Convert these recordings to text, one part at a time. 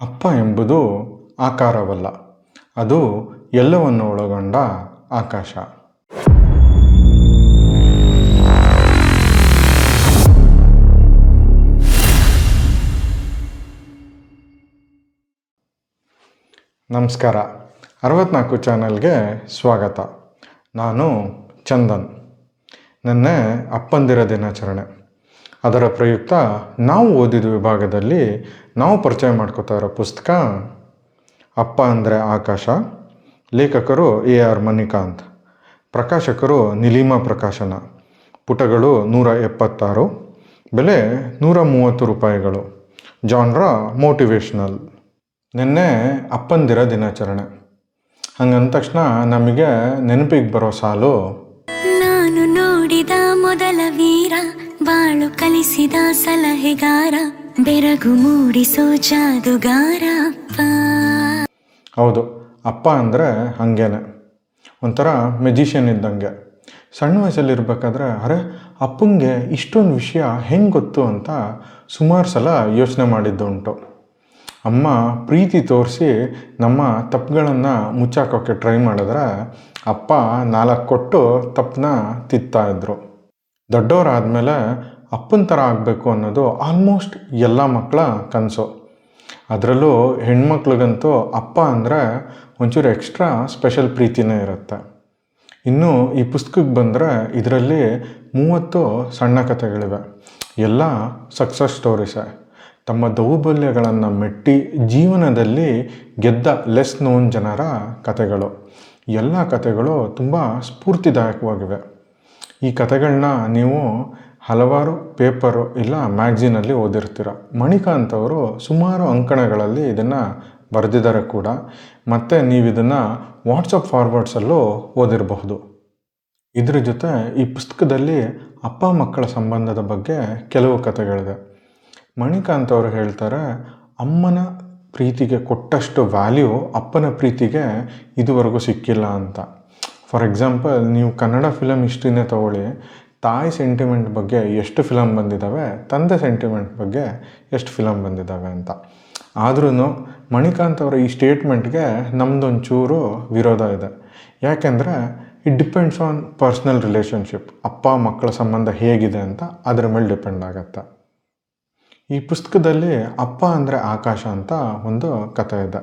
ಅಪ್ಪ ಎಂಬುದು ಆಕಾರವಲ್ಲ, ಅದು ಎಲ್ಲವನ್ನು ಒಳಗೊಂಡ ಆಕಾಶ. ನಮಸ್ಕಾರ. 64 ಚಾನಲ್ಗೆ ಸ್ವಾಗತ. ನಾನು ಚಂದನ್. ನಿನ್ನೆ ಅಪ್ಪಂದಿರ ದಿನಾಚರಣೆ. ಅದರ ಪ್ರಯುಕ್ತ ನಾವು ಓದಿದ ವಿಭಾಗದಲ್ಲಿ ನಾವು ಪರಿಚಯ ಮಾಡ್ಕೋತಾ ಇರೋ ಪುಸ್ತಕ ಅಪ್ಪ ಅಂದರೆ ಆಕಾಶ. ಲೇಖಕರು AR ಮಣಿಕಾಂತ್. ಪ್ರಕಾಶಕರು ನಿಲಿಮಾ ಪ್ರಕಾಶನ. ಪುಟಗಳು 176. ಬೆಲೆ ₹130. Genre motivational. ನಿನ್ನೆ ಅಪ್ಪಂದಿರ ದಿನಾಚರಣೆ. ಹಂಗಂದ ತಕ್ಷಣ ನಮಗೆ ನೆನಪಿಗೆ ಬರೋ ಸಾಲು, ನಾನು ನೋಡಿದ ಮೊದಲ ವೀರ, ಬಾಳು ಕಲಿಸಿದ ಸಲಹೆಗಾರ, ಬೆರಗು ಮೂಡಿಸೋ ಜಾದುಗಾರ ಅಪ್ಪ. ಹೌದು, ಅಪ್ಪ ಅಂದರೆ ಹಾಗೇನೆ, ಒಂಥರ ಮೆಜಿಷಿಯನ್ ಇದ್ದಂಗೆ. ಸಣ್ಣ ವಯಸ್ಸಲ್ಲಿರ್ಬೇಕಾದ್ರೆ ಅರೆ ಅಪ್ಪಂಗೆ ಇಷ್ಟೊಂದು ವಿಷಯ ಹೆಂಗೆ ಗೊತ್ತು ಅಂತ ಸುಮಾರು ಸಲ ಯೋಚನೆ ಮಾಡಿದ್ದು ಉಂಟು. ಅಮ್ಮ ಪ್ರೀತಿ ತೋರಿಸಿ ನಮ್ಮ ತಪ್ಪುಗಳನ್ನು ಮುಚ್ಚಾಕೋಕ್ಕೆ ಟ್ರೈ ಮಾಡಿದ್ರೆ ಅಪ್ಪ 4 ಕೊಟ್ಟು ತಪ್ಪನ್ನ ತಿತ್ತಾಯಿದ್ರು. ದೊಡ್ಡವರಾದಮೇಲೆ ಅಪ್ಪನ ಥರ ಆಗಬೇಕು ಅನ್ನೋದು ಆಲ್ಮೋಸ್ಟ್ ಎಲ್ಲ ಮಕ್ಕಳ ಕನಸು. ಅದರಲ್ಲೂ ಹೆಣ್ಮಕ್ಳಿಗಂತೂ ಅಪ್ಪ ಅಂದರೆ ಒಂಚೂರು ಎಕ್ಸ್ಟ್ರಾ ಸ್ಪೆಷಲ್ ಪ್ರೀತಿನೇ ಇರುತ್ತೆ. ಇನ್ನು ಈ ಪುಸ್ತಕಕ್ಕೆ ಬಂದರೆ ಇದರಲ್ಲಿ 30 ಸಣ್ಣ ಕಥೆಗಳಿವೆ. ಎಲ್ಲ ಸಕ್ಸಸ್ ಸ್ಟೋರೀಸೇ. ತಮ್ಮ ದೌರ್ಬಲ್ಯಗಳನ್ನು ಮೆಟ್ಟಿ ಜೀವನದಲ್ಲಿ ಗೆದ್ದ ಲೆಸ್ ನೋನ್ ಜನರ ಕಥೆಗಳು. ಎಲ್ಲ ಕಥೆಗಳು ತುಂಬ ಸ್ಫೂರ್ತಿದಾಯಕವಾಗಿವೆ. ಈ ಕಥೆಗಳನ್ನ ನೀವು ಹಲವಾರು ಪೇಪರು ಇಲ್ಲ ಮ್ಯಾಗ್ಝಿನಲ್ಲಿ ಓದಿರ್ತೀರ. ಮಣಿಕಾಂತ್ ಅವರು ಸುಮಾರು ಅಂಕಣಗಳಲ್ಲಿ ಇದನ್ನು ಬರೆದಿದ್ದಾರೆ ಕೂಡ. ಮತ್ತು ನೀವು ಇದನ್ನು ವಾಟ್ಸಪ್ ಫಾರ್ವರ್ಡ್ಸಲ್ಲೂ ಓದಿರಬಹುದು. ಇದ್ರ ಜೊತೆ ಈ ಪುಸ್ತಕದಲ್ಲಿ ಅಪ್ಪ ಮಕ್ಕಳ ಸಂಬಂಧದ ಬಗ್ಗೆ ಕೆಲವು ಕಥೆಗಳಿದೆ. ಮಣಿಕಾಂತ್ ಅವರು ಹೇಳ್ತಾರೆ, ಅಮ್ಮನ ಪ್ರೀತಿಗೆ ಕೊಟ್ಟಷ್ಟು ವ್ಯಾಲ್ಯೂ ಅಪ್ಪನ ಪ್ರೀತಿಗೆ ಇದುವರೆಗೂ ಸಿಕ್ಕಿಲ್ಲ ಅಂತ. ಫಾರ್ ಎಕ್ಸಾಂಪಲ್, ನೀವು ಕನ್ನಡ ಫಿಲಮ್ ಹಿಸ್ಟ್ರಿನೇ ತಗೊಳ್ಳಿ. ತಾಯಿ ಸೆಂಟಿಮೆಂಟ್ ಬಗ್ಗೆ ಎಷ್ಟು ಫಿಲಮ್ ಬಂದಿದ್ದಾವೆ, ತಂದೆ ಸೆಂಟಿಮೆಂಟ್ ಬಗ್ಗೆ ಎಷ್ಟು ಫಿಲಮ್ ಬಂದಿದ್ದಾವೆ ಅಂತ. ಆದ್ರೂ ಮಣಿಕಾಂತ್ ಅವರ ಈ ಸ್ಟೇಟ್ಮೆಂಟ್ಗೆ ನಮ್ಮದೊಂಚೂರು ವಿರೋಧ ಇದೆ. ಯಾಕೆಂದರೆ it depends on personal relationship. ಅಪ್ಪ ಮಕ್ಕಳ ಸಂಬಂಧ ಹೇಗಿದೆ ಅಂತ ಅದರ ಮೇಲೆ ಡಿಪೆಂಡ್ ಆಗುತ್ತೆ. ಈ ಪುಸ್ತಕದಲ್ಲಿ ಅಪ್ಪ ಅಂದರೆ ಆಕಾಶ ಅಂತ ಒಂದು ಕಥೆ ಇದೆ.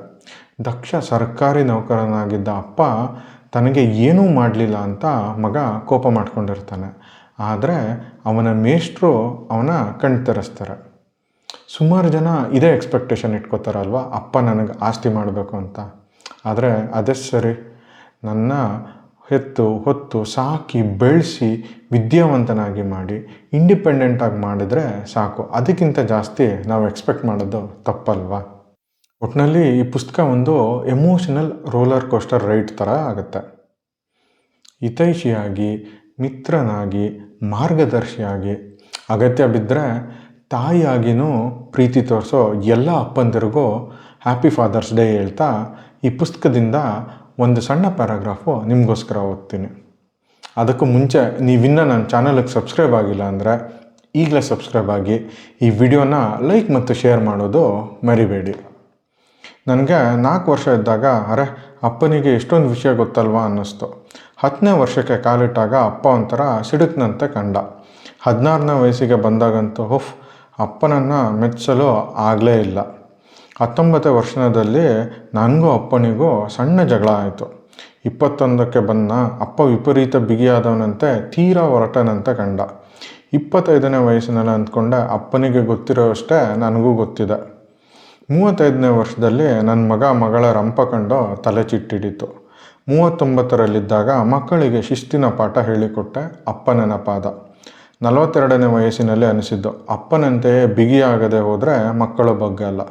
ದಕ್ಷ ಸರ್ಕಾರಿ ನೌಕರನಾಗಿದ್ದ ಅಪ್ಪ ತನಗೆ ಏನೂ ಮಾಡಲಿಲ್ಲ ಅಂತ ಮಗ ಕೋಪ ಮಾಡ್ಕೊಂಡಿರ್ತಾನೆ. ಆದರೆ ಅವನ ಮೇಷ್ಟ್ರು ಅವನ ಕಣ್ ತೆರೆಸ್ತಾರೆ. ಸುಮಾರು ಜನ ಇದೇ ಎಕ್ಸ್ಪೆಕ್ಟೇಷನ್ ಇಟ್ಕೋತಾರಲ್ವ, ಅಪ್ಪ ನನಗೆ ಆಸ್ತಿ ಮಾಡಬೇಕು ಅಂತ. ಆದರೆ ಅದೇ ಸರಿ, ನನ್ನ ಹೊತ್ತು ಸಾಕಿ ಬೆಳೆಸಿ ವಿದ್ಯಾವಂತನಾಗಿ ಮಾಡಿ ಇಂಡಿಪೆಂಡೆಂಟಾಗಿ ಮಾಡಿದರೆ ಸಾಕು. ಅದಕ್ಕಿಂತ ಜಾಸ್ತಿ ನಾವು ಎಕ್ಸ್ಪೆಕ್ಟ್ ಮಾಡೋದು ತಪ್ಪಲ್ವಾ? ಒಟ್ಟಿನಲ್ಲಿ ಈ ಪುಸ್ತಕ ಒಂದು ಎಮೋಷನಲ್ ರೋಲರ್ ಕೋಸ್ಟರ್ ರೈಡ್ ಥರ ಆಗುತ್ತೆ. ಹಿತೈಷಿಯಾಗಿ, ಮಿತ್ರನಾಗಿ, ಮಾರ್ಗದರ್ಶಿಯಾಗಿ, ಅಗತ್ಯ ಬಿದ್ದರೆ ತಾಯಿಯಾಗಿಯೂ ಪ್ರೀತಿ ತೋರಿಸೋ ಎಲ್ಲ ಅಪ್ಪಂದಿರಿಗೂ ಹ್ಯಾಪಿ ಫಾದರ್ಸ್ ಡೇ ಹೇಳ್ತಾ ಈ ಪುಸ್ತಕದಿಂದ ಒಂದು ಸಣ್ಣ ಪ್ಯಾರಾಗ್ರಾಫು ನಿಮಗೋಸ್ಕರ ಓದ್ತೀನಿ. ಅದಕ್ಕೂ ಮುಂಚೆ ನೀವಿನ್ನೂ ನನ್ನ ಚಾನಲ್ಗೆ ಸಬ್ಸ್ಕ್ರೈಬ್ ಆಗಿಲ್ಲ ಅಂದರೆ ಈಗಲೇ ಸಬ್ಸ್ಕ್ರೈಬ್ ಆಗಿ ಈ ವಿಡಿಯೋನ ಲೈಕ್ ಮತ್ತು ಶೇರ್ ಮಾಡೋದು ಮರಿಬೇಡಿ. ನನಗೆ 4 ವರ್ಷ ಇದ್ದಾಗ ಅರೆ ಅಪ್ಪನಿಗೆ ಎಷ್ಟೊಂದು ವಿಷಯ ಗೊತ್ತಲ್ವಾ ಅನ್ನಿಸ್ತು. 10ನೇ ವರ್ಷಕ್ಕೆ ಕಾಲಿಟ್ಟಾಗ ಅಪ್ಪ ಒಂಥರ ಸಿಡುಕ್ನಂತೆ ಕಂಡ. 16ನೇ ವಯಸ್ಸಿಗೆ ಬಂದಾಗಂತೂ ಅಪ್ಪನನ್ನು ಮೆಚ್ಚಲು ಆಗಲೇ ಇಲ್ಲ. 19ನೇ ವರ್ಷದಲ್ಲಿ ನನಗೂ ಅಪ್ಪನಿಗೂ ಸಣ್ಣ ಜಗಳ ಆಯಿತು. 21ಕ್ಕೆ ಬಂದ ಅಪ್ಪ ವಿಪರೀತ ಬಿಗಿಯಾದವನಂತೆ, ತೀರಾ ಹೊರಟನಂತೆ ಕಂಡ. 25ನೇ ವಯಸ್ಸಿನಲ್ಲಿ ಅಂದ್ಕೊಂಡೆ ಅಪ್ಪನಿಗೆ ಗೊತ್ತಿರೋ ಅಷ್ಟೇ ನನಗೂ ಗೊತ್ತಿದೆ. 35ನೇ ವರ್ಷದಲ್ಲಿ ನನ್ನ ಮಗಳ ರಂಪ ಕಂಡು ತಲೆ ಚಿಟ್ಟಿಡಿತು. 39ರಲ್ಲಿದ್ದಾಗ ಮಕ್ಕಳಿಗೆ ಶಿಸ್ತಿನ ಪಾಠ ಹೇಳಿಕೊಟ್ಟೆ. ಅಪ್ಪ ನೆನಪಾದ. 42ನೇ ವಯಸ್ಸಿನಲ್ಲಿ ಅನಿಸಿದ್ದು ಅಪ್ಪನಂತೆಯೇ ಬಿಗಿಯಾಗದೆ ಹೋದರೆ ಮಕ್ಕಳ ಬಗ್ಗೆ ಅಲ್ಲ.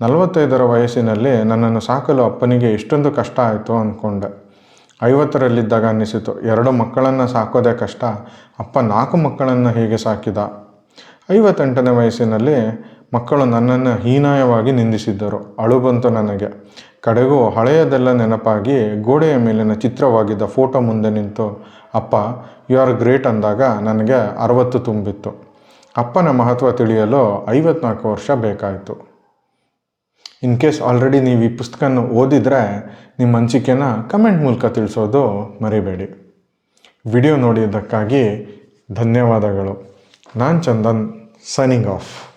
45ರ ವಯಸ್ಸಿನಲ್ಲಿ ನನ್ನನ್ನು ಸಾಕಲು ಅಪ್ಪನಿಗೆ ಎಷ್ಟೊಂದು ಕಷ್ಟ ಆಯಿತು ಅಂದ್ಕೊಂಡೆ. 50ರಲ್ಲಿದ್ದಾಗ ಅನ್ನಿಸಿತು 2 ಮಕ್ಕಳನ್ನು ಸಾಕೋದೇ ಕಷ್ಟ, ಅಪ್ಪ 4 ಮಕ್ಕಳನ್ನು ಹೇಗೆ ಸಾಕಿದ. 58ನೇ ವಯಸ್ಸಿನಲ್ಲಿ ಮಕ್ಕಳು ನನ್ನನ್ನು ಹೀನಾಯವಾಗಿ ನಿಂದಿಸಿದ್ದರು. ಅಳು ಬಂತು ನನಗೆ. ಕಡೆಗೂ ಹಳೆಯದೆಲ್ಲ ನೆನಪಾಗಿ ಗೋಡೆಯ ಮೇಲಿನ ಚಿತ್ರವಾಗಿದ್ದ ಫೋಟೋ ಮುಂದೆ ನಿಂತು ಅಪ್ಪ ಯು ಆರ್ ಗ್ರೇಟ್ ಅಂದಾಗ ನನಗೆ 60 ತುಂಬಿತ್ತು. ಅಪ್ಪನ ಮಹತ್ವ ತಿಳಿಯಲು 54 ವರ್ಷ ಬೇಕಾಯಿತು. ಇನ್ ಕೇಸ್ ಆಲ್ರೆಡಿ ನೀವು ಈ ಪುಸ್ತಕನ ಓದಿದರೆ ನಿಮ್ಮ ಅನಿಸಿಕೆನ ಕಮೆಂಟ್ ಮೂಲಕ ತಿಳಿಸೋದು ಮರಿಬೇಡಿ. ವಿಡಿಯೋ ನೋಡಿದ್ದಕ್ಕಾಗಿ ಧನ್ಯವಾದಗಳು. ನಾನು ಚಂದನ್, ಸೈನಿಂಗ್ ಆಫ್.